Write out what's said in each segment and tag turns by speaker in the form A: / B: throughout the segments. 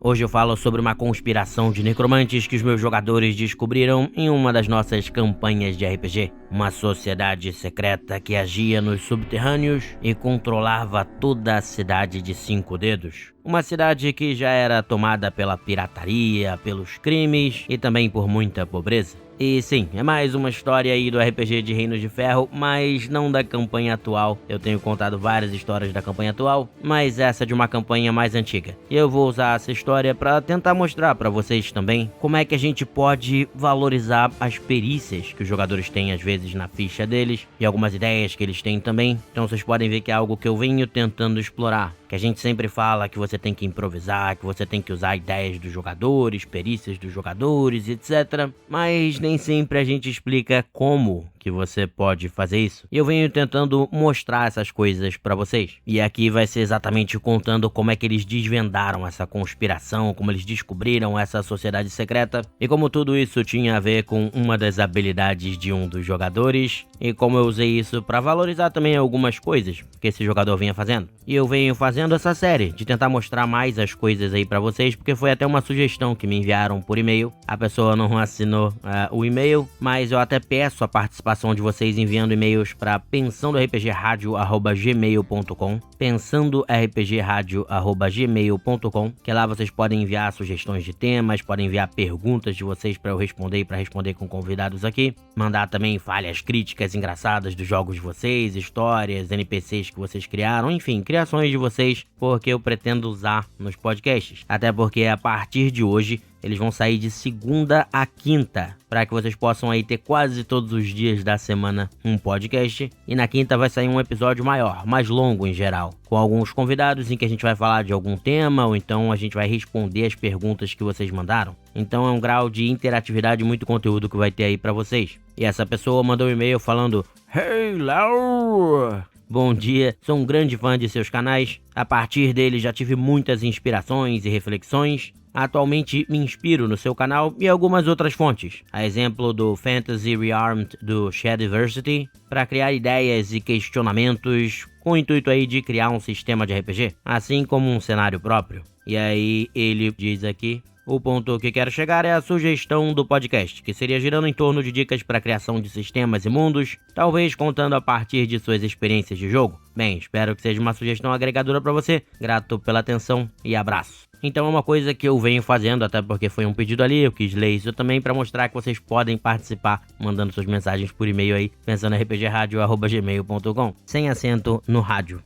A: Hoje eu falo sobre uma conspiração de necromantes que os meus jogadores descobriram em uma das nossas campanhas de RPG. Uma sociedade secreta que agia nos subterrâneos e controlava toda a cidade de 5 Dedos. Uma cidade que já era tomada pela pirataria, pelos crimes e também por muita pobreza. E sim, é mais uma história aí do RPG de Reinos de Ferro, mas não da campanha atual. Eu tenho contado várias histórias da campanha atual, mas essa é de uma campanha mais antiga. E eu vou usar essa história para tentar mostrar para vocês também como é que a gente pode valorizar as perícias que os jogadores têm às vezes na ficha deles e algumas ideias que eles têm também. Então vocês podem ver que é algo que eu venho tentando explorar. Que a gente sempre fala que você tem que improvisar, que você tem que usar ideias dos jogadores, perícias dos jogadores, etc. Mas nem sempre a gente explica como que você pode fazer isso. E eu venho tentando mostrar essas coisas pra vocês. E aqui vai ser exatamente contando como é que eles desvendaram essa conspiração, como eles descobriram essa sociedade secreta e como tudo isso tinha a ver com uma das habilidades de um dos jogadores e como eu usei isso pra valorizar também algumas coisas que esse jogador vinha fazendo. E eu venho fazendo essa série de tentar mostrar mais as coisas aí pra vocês, porque foi até uma sugestão que me enviaram por e-mail. A pessoa não assinou o e-mail, mas eu até peço a participação de vocês enviando e-mails para pensandorpgradio@gmail.com, pensandorpgradio@gmail.com, que lá vocês podem enviar sugestões de temas, podem enviar perguntas de vocês para eu responder e para responder com convidados aqui, mandar também falhas, críticas engraçadas dos jogos de vocês, histórias, NPCs que vocês criaram, enfim, criações de vocês, porque eu pretendo usar nos podcasts. Até porque a partir de hoje eles vão sair de segunda a quinta, para que vocês possam aí ter quase todos os dias da semana um podcast. E na quinta vai sair um episódio maior, mais longo em geral, com alguns convidados em que a gente vai falar de algum tema, ou então a gente vai responder as perguntas que vocês mandaram. Então é um grau de interatividade, muito conteúdo que vai ter aí para vocês. E essa pessoa mandou um e-mail falando: "Hey, Léo! Bom dia, sou um grande fã de seus canais. A partir dele já tive muitas inspirações e reflexões. Atualmente me inspiro no seu canal e algumas outras fontes, a exemplo do Fantasy Rearmed do Shadiversity, para criar ideias e questionamentos com o intuito aí de criar um sistema de RPG, assim como um cenário próprio." E aí ele diz aqui: "O ponto que quero chegar é a sugestão do podcast, que seria girando em torno de dicas para a criação de sistemas e mundos, talvez contando a partir de suas experiências de jogo. Bem, espero que seja uma sugestão agregadora para você. Grato pela atenção e abraço." Então é uma coisa que eu venho fazendo, até porque foi um pedido ali, eu quis ler isso também para mostrar que vocês podem participar mandando suas mensagens por e-mail aí, pensando em rpgradio@gmail.com, sem acento no rádio.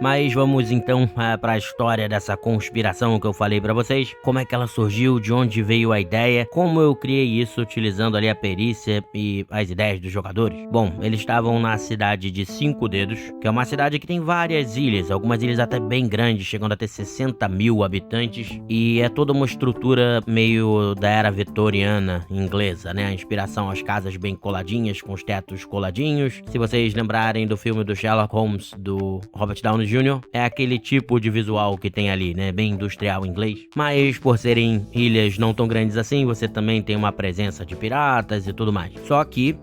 A: Mas vamos então para a história dessa conspiração que eu falei para vocês. Como é que ela surgiu, de onde veio a ideia, como eu criei isso utilizando ali a perícia e as ideias dos jogadores. Bom, eles estavam na cidade de 5 Dedos, que é uma cidade que tem várias ilhas, algumas ilhas até bem grandes, chegando a ter 60 mil habitantes. E é toda uma estrutura meio da era vitoriana inglesa, né? A inspiração às casas bem coladinhas, com os tetos coladinhos. Se vocês lembrarem do filme do Sherlock Holmes, do Robert Downey Jr., é aquele tipo de visual que tem ali, né? Bem industrial inglês. Mas por serem ilhas não tão grandes assim, você também tem uma presença de piratas e tudo mais. Só que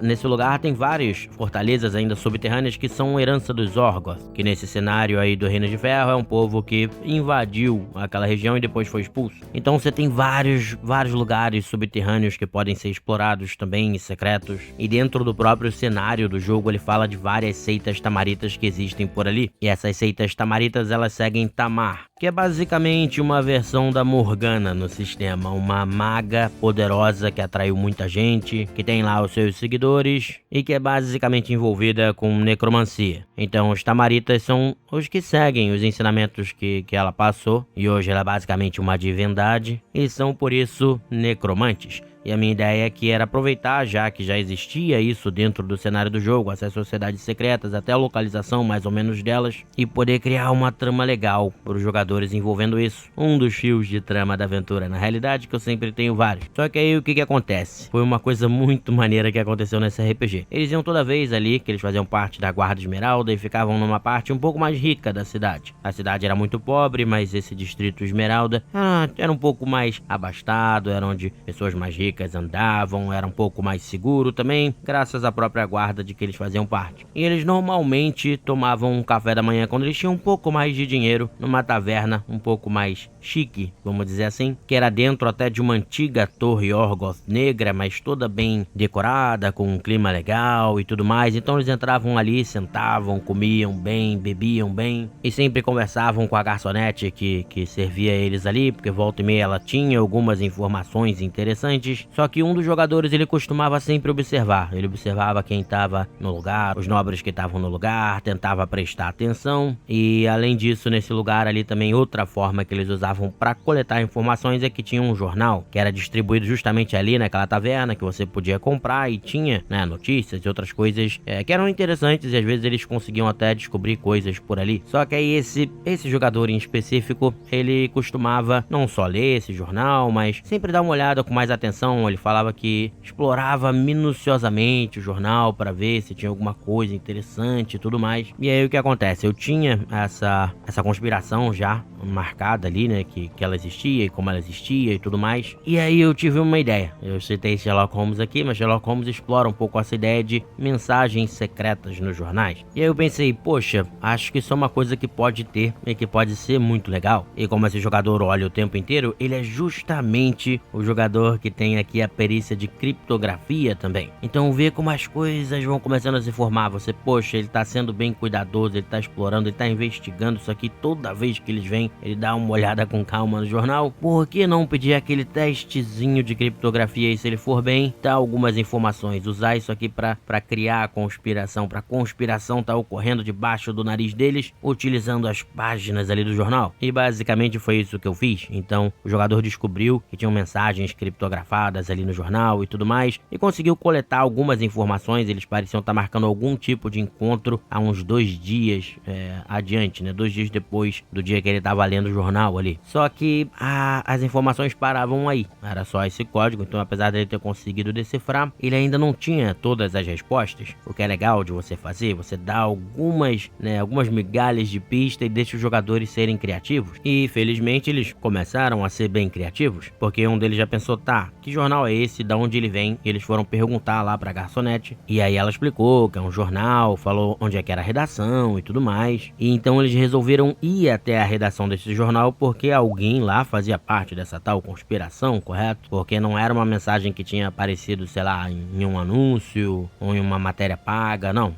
A: nesse lugar tem várias fortalezas ainda subterrâneas que são herança dos Orgoth, que nesse cenário aí do Reino de Ferro é um povo que invadiu aquela região e depois foi expulso. Então você tem vários lugares subterrâneos que podem ser explorados também e secretos. E dentro do próprio cenário do jogo ele fala de várias seitas tamaritas que existem por ali. E essas seitas tamaritas, elas seguem Tamar, que é basicamente uma versão da Morgana no sistema, uma maga poderosa que atraiu muita gente, que tem lá os seus seguidores e que é basicamente envolvida com necromancia. Então os tamaritas são os que seguem os ensinamentos que ela passou, e hoje ela é basicamente uma divindade, e são por isso necromantes. E a minha ideia aqui era aproveitar, já que já existia isso dentro do cenário do jogo, essas sociedades secretas, até a localização mais ou menos delas, e poder criar uma trama legal para os jogadores envolvendo isso. Um dos fios de trama da aventura, na realidade, que eu sempre tenho vários. Só que aí o que acontece? Foi uma coisa muito maneira que aconteceu nesse RPG. Eles iam toda vez ali, que eles faziam parte da Guarda Esmeralda, e ficavam numa parte um pouco mais rica da cidade. A cidade era muito pobre, mas esse distrito Esmeralda era um pouco mais abastado, era onde pessoas mais ricas públicas, andavam, era um pouco mais seguro também, graças à própria guarda de que eles faziam parte. E eles normalmente tomavam um café da manhã quando eles tinham um pouco mais de dinheiro, numa taverna um pouco mais chique, vamos dizer assim, que era dentro até de uma antiga torre Orgoth negra, mas toda bem decorada, com um clima legal e tudo mais. Então eles entravam ali, sentavam, comiam bem, bebiam bem e sempre conversavam com a garçonete que servia eles ali, porque volta e meia ela tinha algumas informações interessantes. Só que um dos jogadores ele costumava sempre observar, ele observava quem estava no lugar, os nobres que estavam no lugar, tentava prestar atenção. E além disso, nesse lugar ali também outra forma que eles usavam para coletar informações é que tinha um jornal que era distribuído justamente ali naquela taverna, que você podia comprar e tinha, né, notícias e outras coisas que eram interessantes, e às vezes eles conseguiam até descobrir coisas por ali. Só que aí esse jogador em específico, ele costumava não só ler esse jornal, mas sempre dar uma olhada com mais atenção. Ele falava que explorava minuciosamente o jornal para ver se tinha alguma coisa interessante e tudo mais. E aí o que acontece? Eu tinha essa conspiração já marcada ali, né, que ela existia e como ela existia e tudo mais. E aí eu tive uma ideia. Eu citei Sherlock Holmes aqui, mas Sherlock Holmes explora um pouco essa ideia de mensagens secretas nos jornais. E aí eu pensei, poxa, acho que isso é uma coisa que pode ter e que pode ser muito legal. E como esse jogador olha o tempo inteiro, ele é justamente o jogador que tem aqui a perícia de criptografia também. Então vê como as coisas vão começando a se formar. Você, poxa, ele tá sendo bem cuidadoso, ele tá explorando, ele tá investigando isso aqui. Toda vez que eles vêm, ele dá uma olhada com calma no jornal. Por que não pedir aquele testezinho de criptografia e se ele for bem, dá algumas informações, usar isso aqui pra criar a conspiração, pra conspiração tá ocorrendo debaixo do nariz deles, utilizando as páginas ali do jornal. E basicamente foi isso que eu fiz. Então o jogador descobriu que tinham mensagens criptografadas ali no jornal e tudo mais, e conseguiu coletar algumas informações. Eles pareciam estar marcando algum tipo de encontro há uns 2 dias adiante, né? 2 dias depois do dia que ele estava lendo o jornal ali. Só que as informações paravam aí. Era só esse código, então apesar dele ter conseguido decifrar, ele ainda não tinha todas as respostas. O que é legal de você fazer, você dá algumas migalhas de pista e deixa os jogadores serem criativos. E felizmente eles começaram a ser bem criativos, porque um deles já pensou, tá, que jornal é esse, da onde ele vem? E eles foram perguntar lá pra garçonete, e aí ela explicou que é um jornal, falou onde é que era a redação e tudo mais. E então eles resolveram ir até a redação desse jornal, porque alguém lá fazia parte dessa tal conspiração, correto? Porque não era uma mensagem que tinha aparecido, sei lá, em um anúncio ou em uma matéria paga, não.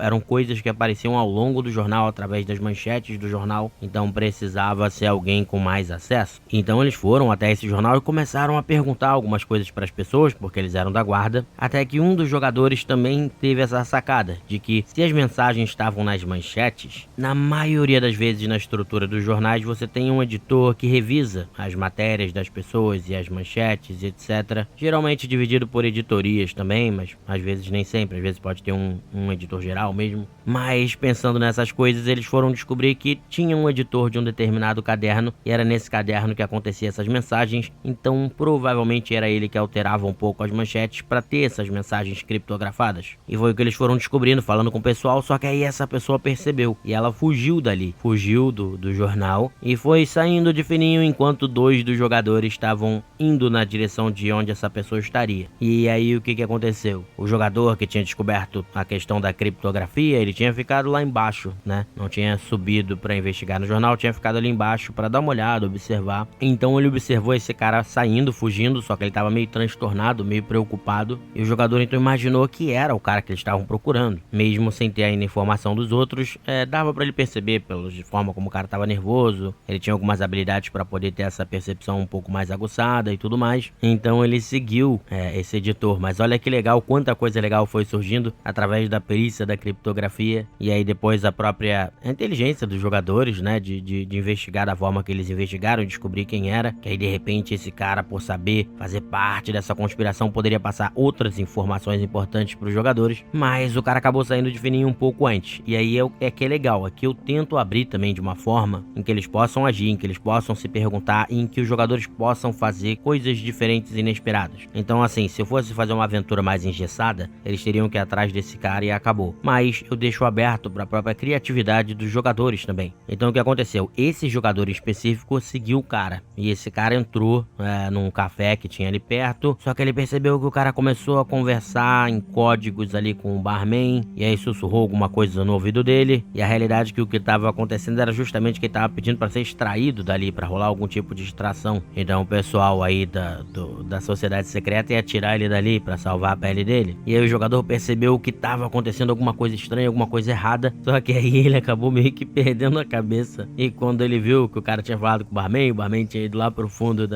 A: Eram coisas que apareciam ao longo do jornal, através das manchetes do jornal, então precisava ser alguém com mais acesso. Então eles foram até esse jornal e começaram a perguntar algumas coisas para as pessoas, porque eles eram da guarda, até que um dos jogadores também teve essa sacada, de que se as mensagens estavam nas manchetes, na maioria das vezes na estrutura dos jornais você tem um editor que revisa as matérias das pessoas e as manchetes, etc. Geralmente dividido por editorias também, mas às vezes nem sempre, às vezes pode ter um editor geral mesmo. Mas pensando nessas coisas, eles foram descobrir que tinha um editor de um determinado caderno, e era nesse caderno que acontecia essas mensagens, então provavelmente era ele que alterava um pouco as manchetes para ter essas mensagens criptografadas. E foi o que eles foram descobrindo, falando com o pessoal, só que aí essa pessoa percebeu, e ela fugiu dali, fugiu do jornal, e foi saindo de fininho enquanto 2 dos jogadores estavam indo na direção de onde essa pessoa estaria. E aí o que aconteceu? O jogador que tinha descoberto a questão da criptografia, ele tinha ficado lá embaixo, né? Não tinha subido para investigar no jornal, tinha ficado ali embaixo para dar uma olhada, observar. Então ele observou esse cara saindo, fugindo, só que ele tava meio transtornado, meio preocupado, e o jogador então imaginou que era o cara que eles estavam procurando. Mesmo sem ter ainda informação dos outros, dava para ele perceber pela forma como o cara tava nervoso. Ele tinha algumas habilidades para poder ter essa percepção um pouco mais aguçada e tudo mais. Então ele seguiu esse editor. Mas olha que legal, quanta coisa legal foi surgindo através da perícia da criptografia, e aí depois a própria inteligência dos jogadores, né, de investigar da forma que eles investigaram e descobrir quem era, que aí de repente esse cara, por saber fazer parte dessa conspiração, poderia passar outras informações importantes para os jogadores, mas o cara acabou saindo de fininho um pouco antes. E aí é que é legal, aqui eu tento abrir também de uma forma em que eles possam agir, em que eles possam se perguntar e em que os jogadores possam fazer coisas diferentes e inesperadas. Então assim, se eu fosse fazer uma aventura mais engessada, eles teriam que ir atrás desse cara e acabou. Mas eu deixo aberto para a própria criatividade dos jogadores também. Então o que aconteceu? Esse jogador em específico seguiu o cara, e esse cara entrou num café que tinha ali perto, só que ele percebeu que o cara começou a conversar em códigos ali com o barman, e aí sussurrou alguma coisa no ouvido dele, e a realidade é que o que estava acontecendo era justamente que ele estava pedindo para ser extraído dali, para rolar algum tipo de extração. Então o pessoal aí da sociedade secreta ia tirar ele dali para salvar a pele dele, e aí o jogador percebeu que estava acontecendo alguma coisa estranha, alguma coisa errada, só que aí ele acabou meio que perdendo a cabeça, e quando ele viu que o cara tinha falado com o barman tinha ido lá pro fundo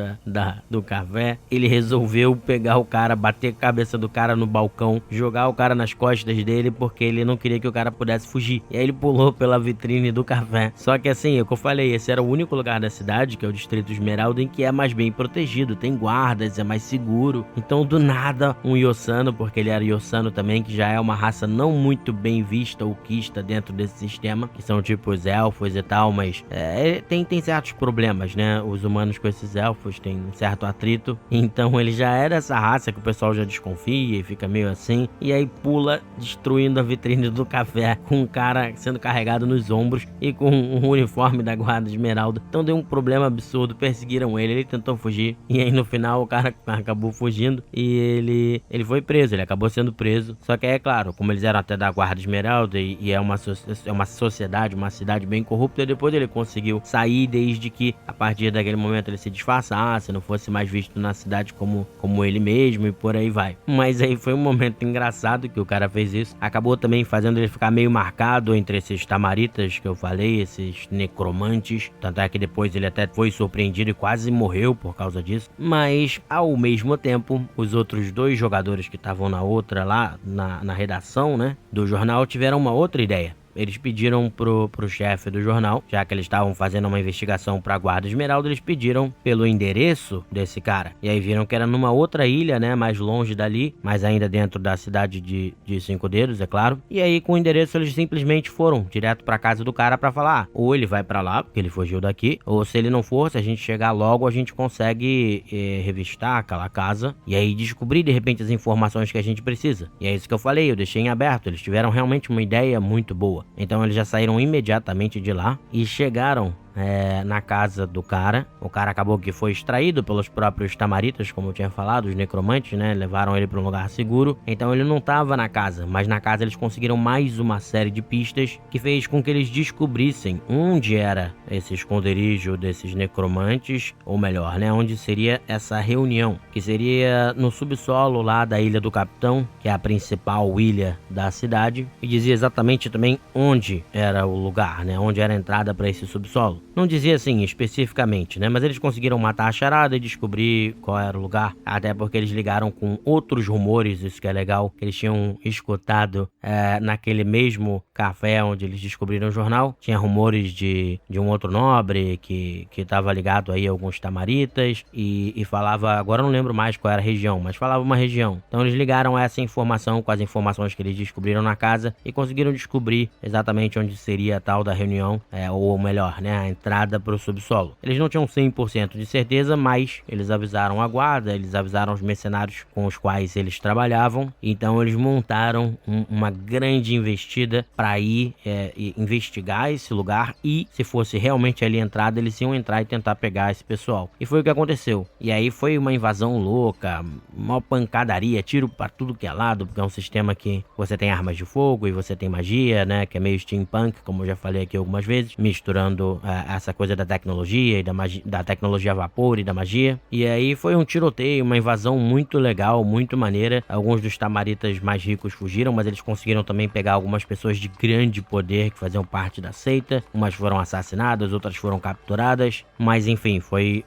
A: do café, ele resolveu pegar o cara, bater a cabeça do cara no balcão, jogar o cara nas costas dele, porque ele não queria que o cara pudesse fugir. E aí ele pulou pela vitrine do café. Só que assim, é o que eu falei, esse era o único lugar da cidade, que é o Distrito Esmeralda, em que é mais bem protegido, tem guardas, é mais seguro. Então do nada, um Yossano, porque ele era Yossano também, que já é uma raça não muito bem vista ou quista dentro desse sistema, que são tipo os elfos e tal, mas tem certos problemas, né? Os humanos com esses elfos têm um certo atrito, então ele já era essa raça que o pessoal já desconfia e fica meio assim, e aí pula destruindo a vitrine do café, com um cara sendo carregado nos ombros e com um uniforme da Guarda Esmeralda. Então deu um problema absurdo, perseguiram ele tentou fugir, e aí no final o cara acabou fugindo e ele foi preso, ele acabou sendo preso. Só que é claro, como eles eram até da Guarda Esmeralda e é uma sociedade, uma cidade bem corrupta, depois ele conseguiu sair, desde que a partir daquele momento ele se disfarçasse, não fosse mais visto na cidade como ele mesmo, e por aí vai. Mas aí foi um momento engraçado que o cara fez isso, acabou também fazendo ele ficar meio marcado entre esses tamaritas que eu falei, esses necromantes, tanto é que depois ele até foi surpreendido e quase morreu por causa disso. Mas ao mesmo tempo, os outros dois jogadores que estavam na outra lá, na redação, né, do jornal, tiveram uma outra ideia. Eles pediram pro chefe do jornal, já que eles estavam fazendo uma investigação pra Guarda Esmeralda, eles pediram pelo endereço desse cara. E aí viram que era numa outra ilha, né, mais longe dali, mas ainda dentro da cidade de Cinco Dedos, é claro. E aí com o endereço eles simplesmente foram direto pra casa do cara pra falar, ou ele vai pra lá, porque ele fugiu daqui, ou se ele não for, se a gente chegar logo, a gente consegue revistar aquela casa e aí descobrir de repente as informações que a gente precisa. E é isso que eu falei, eu deixei em aberto, eles tiveram realmente uma ideia muito boa. Então eles já saíram imediatamente de lá e chegaram na casa do cara. O cara acabou que foi extraído pelos próprios tamaritas, como eu tinha falado, os necromantes, né? Levaram ele para um lugar seguro. Então ele não estava na casa, mas na casa eles conseguiram mais uma série de pistas que fez com que eles descobrissem onde era esse esconderijo desses necromantes, ou melhor, né? Onde seria essa reunião, que seria no subsolo lá da Ilha do Capitão, que é a principal ilha da cidade, e dizia exatamente também onde era o lugar, né? Onde era a entrada para esse subsolo. Não dizia assim especificamente, né? Mas eles conseguiram matar a charada e descobrir qual era o lugar. Até porque eles ligaram com outros rumores, isso que é legal, que eles tinham escutado naquele mesmo café onde eles descobriram o jornal. Tinha rumores de um outro nobre que estava ligado aí a alguns tamaritas e falava, agora eu não lembro mais qual era a região, mas falava uma região. Então eles ligaram essa informação com as informações que eles descobriram na casa e conseguiram descobrir exatamente onde seria a tal da reunião, ou melhor, né? A entrada para o subsolo. Eles não tinham 100% de certeza, mas eles avisaram a guarda, eles avisaram os mercenários com os quais eles trabalhavam, então eles montaram uma grande investida para ir investigar esse lugar e, se fosse realmente ali a entrada, eles iam entrar e tentar pegar esse pessoal. E foi o que aconteceu. E aí foi uma invasão louca, uma pancadaria, tiro para tudo que é lado, porque é um sistema que você tem armas de fogo e você tem magia, né, que é meio steampunk, como eu já falei aqui algumas vezes, misturando essa coisa da tecnologia e da tecnologia a vapor e da magia. E aí foi um tiroteio, uma invasão muito legal, muito maneira. Alguns dos tamaritas mais ricos fugiram, mas eles conseguiram também pegar algumas pessoas de grande poder que faziam parte da seita. Umas foram assassinadas, outras foram capturadas. Mas enfim, foi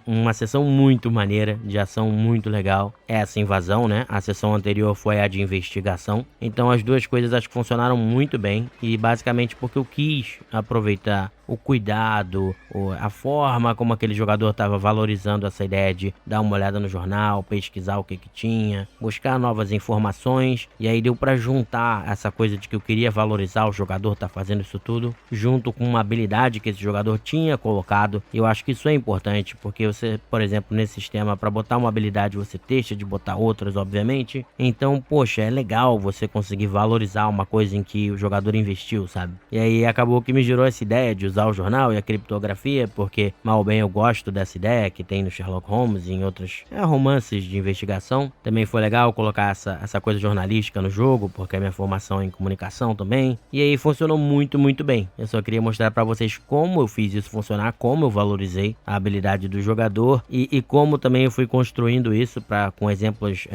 A: uma sessão muito maneira, de ação muito legal. Essa invasão, né? A sessão anterior foi a de investigação. Então as duas coisas acho que funcionaram muito bem. E basicamente porque eu quis aproveitar o cuidado, a forma como aquele jogador estava valorizando essa ideia de dar uma olhada no jornal, pesquisar o que tinha, buscar novas informações, e aí deu para juntar essa coisa de que eu queria valorizar o jogador tá fazendo isso tudo, junto com uma habilidade que esse jogador tinha colocado. E eu acho que isso é importante, porque você, por exemplo, nesse sistema, para botar uma habilidade você deixa de botar outras, obviamente. Então, poxa, é legal você conseguir valorizar uma coisa em que o jogador investiu, sabe? E aí acabou que me gerou essa ideia de usar o jornal e a criptografia, porque mal ou bem eu gosto dessa ideia que tem no Sherlock Holmes e em outros romances de investigação. Também foi legal colocar essa coisa jornalística no jogo, porque a minha formação é em comunicação também. E aí funcionou muito, muito bem. Eu só queria mostrar pra vocês como eu fiz isso funcionar, como eu valorizei a habilidade do jogador e como também eu fui construindo isso com exemplos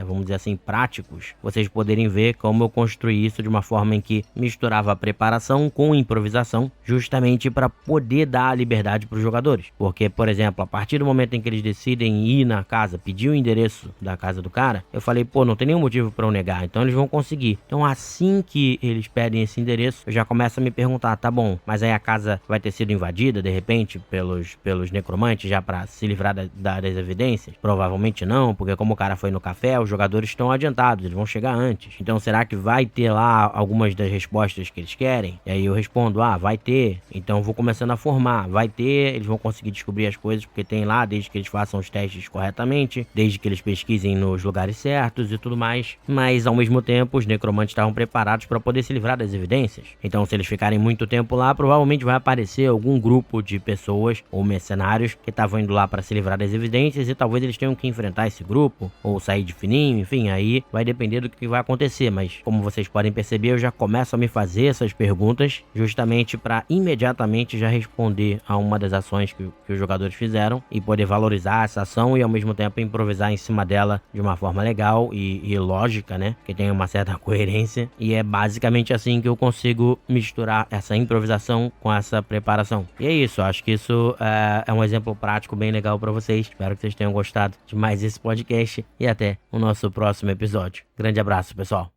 A: vamos dizer assim, práticos, vocês poderem ver como eu construí isso de uma forma em que misturava a preparação com improvisação, justamente para poder dar a liberdade para os jogadores. Porque, por exemplo, a partir do momento em que eles decidem ir na casa, pedir o endereço da casa do cara, eu falei, pô, não tem nenhum motivo para eu negar, então eles vão conseguir. Então, assim que eles pedem esse endereço, eu já começo a me perguntar, tá bom, mas aí a casa vai ter sido invadida, de repente, pelos necromantes, já para se livrar das evidências? Provavelmente não, porque como o cara foi no café, os jogadores estão adiantados, eles vão chegar antes. Então será que vai ter lá algumas das respostas que eles querem? E aí eu respondo, vai ter. Então eu vou começando a formar, vai ter, eles vão conseguir descobrir as coisas porque tem lá, desde que eles façam os testes corretamente, desde que eles pesquisem nos lugares certos e tudo mais. Mas ao mesmo tempo os necromantes estavam preparados para poder se livrar das evidências. Então se eles ficarem muito tempo lá, provavelmente vai aparecer algum grupo de pessoas ou mercenários que estavam indo lá para se livrar das evidências e talvez eles tenham que enfrentar esse grupo ou sair de fininho, enfim, aí vai depender do que vai acontecer, mas como vocês podem perceber, eu já começo a me fazer essas perguntas justamente para imediatamente já responder a uma das ações que os jogadores fizeram e poder valorizar essa ação e ao mesmo tempo improvisar em cima dela de uma forma legal e lógica, né, que tenha uma certa coerência, e é basicamente assim que eu consigo misturar essa improvisação com essa preparação. E é isso, acho que isso é um exemplo prático bem legal para vocês. Espero que vocês tenham gostado de mais esse podcast e até o nosso próximo episódio. Grande abraço, pessoal.